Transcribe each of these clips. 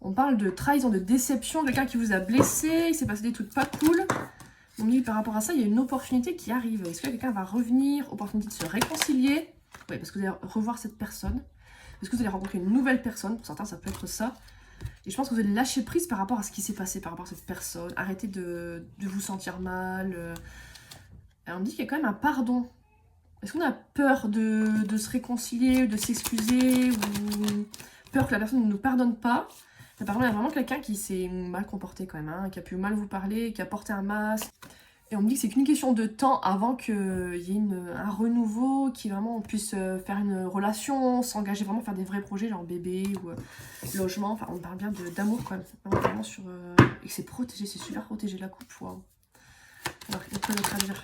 On parle de trahison, de déception, quelqu'un qui vous a blessé, il s'est passé des trucs pas cool. On dit par rapport à ça, il y a une opportunité qui arrive. Est-ce que quelqu'un va revenir? Opportunité de se réconcilier? Oui, parce que vous allez revoir cette personne. Est-ce que vous allez rencontrer une nouvelle personne? Pour certains, ça peut être ça. Et je pense que vous allez lâcher prise par rapport à ce qui s'est passé, par rapport à cette personne. Arrêtez de vous sentir mal. On me dit qu'il y a quand même un pardon. Est-ce qu'on a peur de se réconcilier, de s'excuser, ou peur que la personne ne nous pardonne pas? Par contre, il y a vraiment quelqu'un qui s'est mal comporté quand même, hein, qui a pu mal vous parler, qui a porté un masque. Et on me dit que c'est qu'une question de temps avant qu'il y ait un renouveau, qui vraiment on puisse faire une relation, s'engager vraiment, faire des vrais projets, genre bébé ou logement. Enfin, on parle bien d'amour quand même. Vraiment sur, et que c'est protégé, c'est super protégé la coupe. Wow. Alors, il y a quoi d'autre à dire?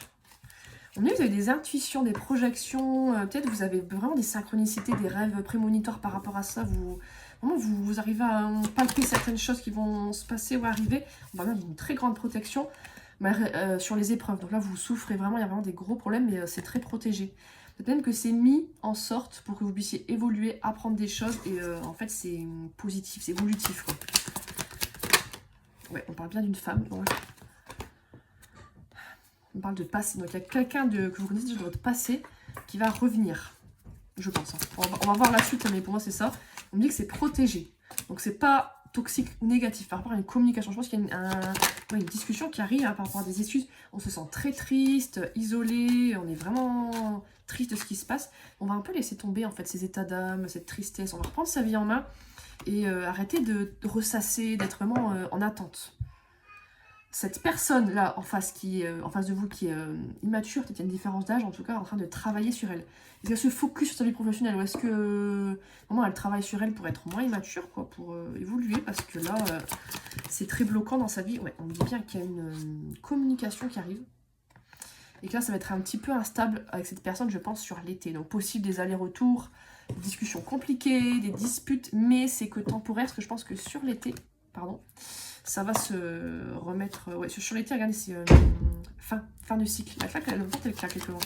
On me dit que vous avez des intuitions, des projections, peut-être vous avez vraiment des synchronicités, des rêves prémonitoires par rapport à ça. Vous arrivez à palper certaines choses qui vont se passer ou arriver. On parle bien d'une très grande protection sur les épreuves. Donc là, vous souffrez vraiment, il y a vraiment des gros problèmes, mais c'est très protégé. Peut-être même que c'est mis en sorte pour que vous puissiez évoluer, apprendre des choses, et en fait, c'est positif, c'est évolutif, quoi. Ouais, on parle bien d'une femme. Ouais. On parle de passé. Donc il y a quelqu'un que vous connaissez de votre passé qui va revenir. Je pense. Hein. On va voir la suite, mais pour moi, c'est ça. On me dit que c'est protégé. Donc c'est pas toxique ou négatif par rapport à une communication. Je pense qu'il y a une discussion qui arrive hein, par rapport à des excuses. On se sent très triste, isolé, on est vraiment triste de ce qui se passe. On va un peu laisser tomber en fait ces états d'âme, cette tristesse. On va reprendre sa vie en main et arrêter de ressasser, d'être vraiment en attente. Cette personne-là en face de vous qui est immature, peut-être qu'il y a une différence d'âge, en tout cas en train de travailler sur elle. Est-ce qu'elle se focus sur sa vie professionnelle ou est-ce que vraiment elle travaille sur elle pour être moins immature, quoi, pour évoluer? Parce que là, c'est très bloquant dans sa vie. Ouais, on dit bien qu'il y a une communication qui arrive. Et que là, ça va être un petit peu instable avec cette personne, je pense, sur l'été. Donc possible des allers-retours, des discussions compliquées, des disputes, mais c'est que temporaire, parce que je pense que sur l'été, pardon, ça va se remettre... Ouais, sur l'été, regardez, c'est fin de cycle. La claque, elle claque quelque part.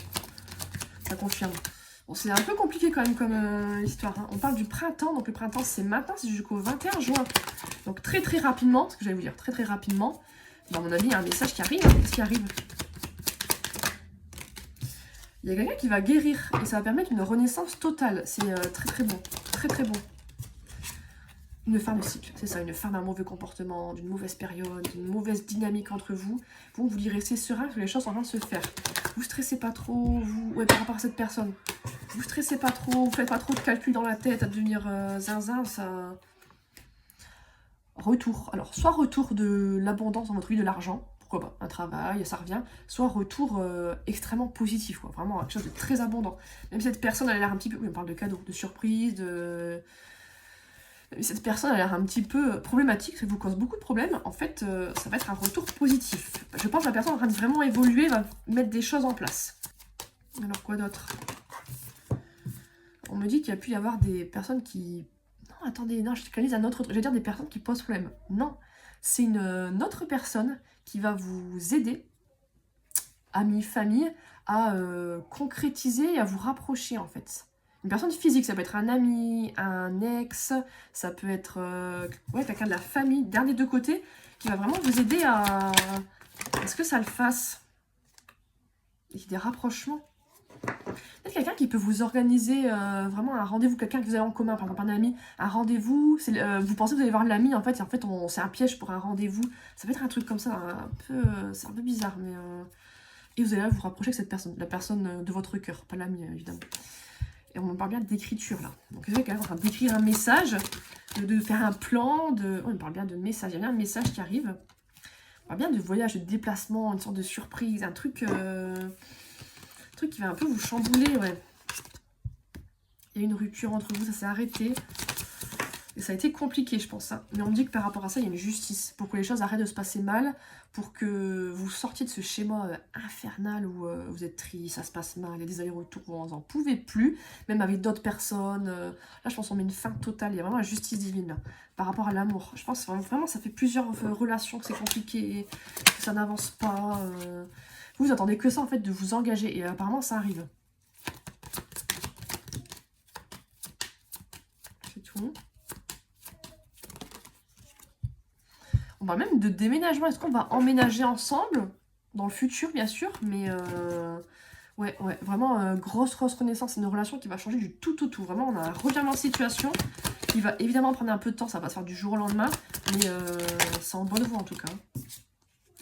Ça confirme. Bon, c'est un peu compliqué quand même comme histoire. Hein. On parle du printemps, donc le printemps, c'est maintenant, c'est jusqu'au 21 juin. Donc très très rapidement, ce que j'allais vous dire, très très rapidement. Bon, à mon avis, il y a un message qui arrive. Hein. Qu'est-ce qui arrive? Il y a quelqu'un qui va guérir et ça va permettre une renaissance totale. C'est très très bon. Très très bon. Une fin de cycle, c'est ça, une fin d'un mauvais comportement, d'une mauvaise période, d'une mauvaise dynamique entre vous. Vous voulez rester serein que les choses sont en train de se faire. Vous stressez pas trop, par rapport à cette personne. Vous stressez pas trop, vous faites pas trop de calculs dans la tête à devenir zinzin, ça... Retour. Alors, soit retour de l'abondance dans votre vie, de l'argent, pourquoi pas, un travail, ça revient, soit retour extrêmement positif, quoi, vraiment quelque chose de très abondant. Même si cette personne, elle a l'air un petit peu, oui, on parle de cadeaux, de surprises, cette personne a l'air un petit peu problématique, ça vous cause beaucoup de problèmes, en fait, ça va être un retour positif. Je pense que la personne est en train de vraiment évoluer, va mettre des choses en place. Alors, quoi d'autre? On me dit qu'il y a pu y avoir des personnes qui... Non, attendez, non, je canalise un autre truc. Je vais dire des personnes qui posent problème. Non, c'est une autre personne qui va vous aider, amis, famille, à concrétiser et à vous rapprocher, en fait. Une personne physique, ça peut être un ami, un ex, ça peut être quelqu'un de la famille, d'un des deux côtés, qui va vraiment vous aider à ce que ça le fasse. Il y a des rapprochements. Peut-être quelqu'un qui peut vous organiser vraiment un rendez-vous, quelqu'un que vous avez en commun, par exemple un ami, un rendez-vous, vous pensez que vous allez voir l'ami, en fait c'est un piège pour un rendez-vous. Ça peut être un truc comme ça, c'est un peu bizarre, mais... Et vous allez là vous rapprocher de cette personne, la personne de votre cœur, pas l'ami, évidemment. Et on parle bien d'écriture, là. Donc, vous êtes quand même en train d'écrire un message, de faire un plan, on parle bien de message. Il y a bien un message qui arrive. On parle bien de voyage, de déplacement, une sorte de surprise, un truc qui va un peu vous chambouler, ouais. Il y a une rupture entre vous, ça s'est arrêté. Et ça a été compliqué, je pense. Hein. Mais on me dit que par rapport à ça, il y a une justice. Pour que les choses arrêtent de se passer mal. Pour que vous sortiez de ce schéma infernal où vous êtes triste, ça se passe mal. Il y a des allers-retours, vous n'en pouvez plus. Même avec d'autres personnes. Là, je pense qu'on met une fin totale. Il y a vraiment la justice divine, là. Par rapport à l'amour. Je pense vraiment, ça fait plusieurs relations que c'est compliqué. Que ça n'avance pas. Vous attendez que ça, en fait, de vous engager. Et apparemment, ça arrive. C'est tout. On parle même de déménagement. Est-ce qu'on va emménager ensemble dans le futur, bien sûr, mais ouais, vraiment grosse renaissance. C'est une relation qui va changer du tout au tout. Vraiment, on a un revirement de situation. Il va évidemment prendre un peu de temps, ça va pas se faire du jour au lendemain, mais c'est en bonne voie en tout cas.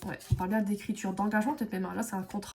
Ouais, on parle bien d'écriture, d'engagement peut-être même. Là, c'est un contrat.